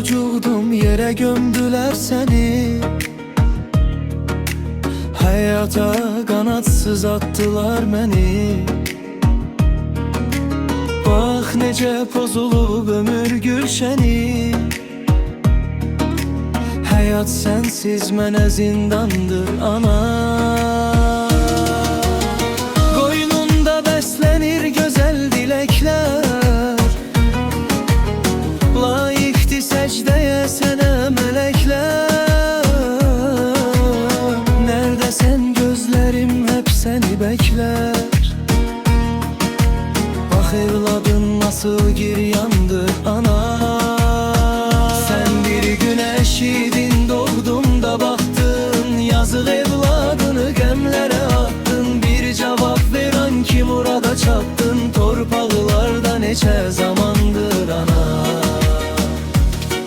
çocuğudum, yere gömdüler seni. Hayata qanadsız attılar beni. Bax necə pozulub ömür gülşəni. Həyat sənsiz mənə zindandır ana. Qoynunda bəslənir gözəl diləklər, layiqdir səcdəyə sənə mələklər. Nərdəsən gözlərim hep səni bəklər. Bax evladın nasıl giryandı ana. Sən bir güneş idin, doğdum da baktın. Yazık evladını qəmlərə attın. Bir cavab verən ki murada çatdın. Torpaqlarda neçə zamandır ana.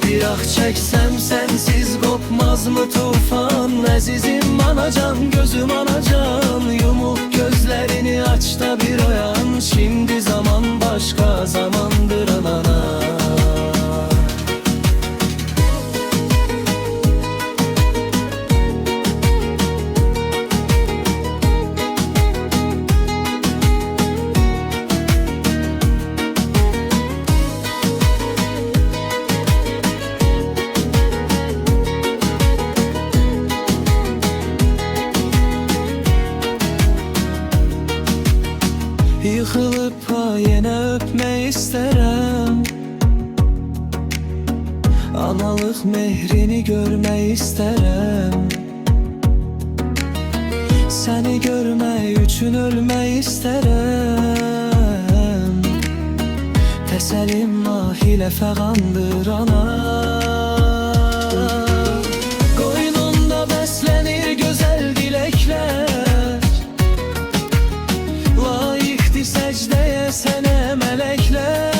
Bir ah çəksəm sənsiz qopmaz mı tufan? Əzizim anacan, gözüm anacan. Yumuq gözlərini aç da bir oyan. Şimdi zaman başka zamandır ana. Yıkılıp yenə öpmək istərəm. Analıq mehrini görmək istərəm. Səni görmək üçün ölmək istərəm. Təsəlim nahilə fəğandır ana. Qoynunda bəslənir gözəl diləklər, səcdəyə sənə mələklər.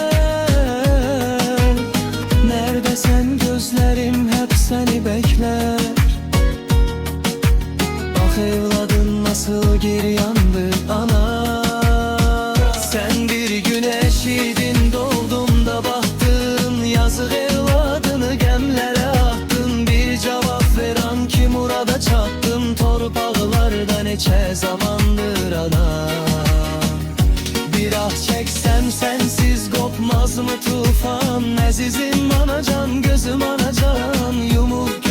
Nərdəsən gözlərim hep səni bəklər. Bax evladın nasıl giryandı ana. Sən bir güneş idin, doğdum da baktın. Yazıq evladını qəmlərə attın. Bir cavab verən ki murada çatdın. Torpaqlarda neçə zamandır ana. Bir ah çeksem sensiz kopmaz mı tufan? Əzizim anacan, gözüm anacan. Yumuq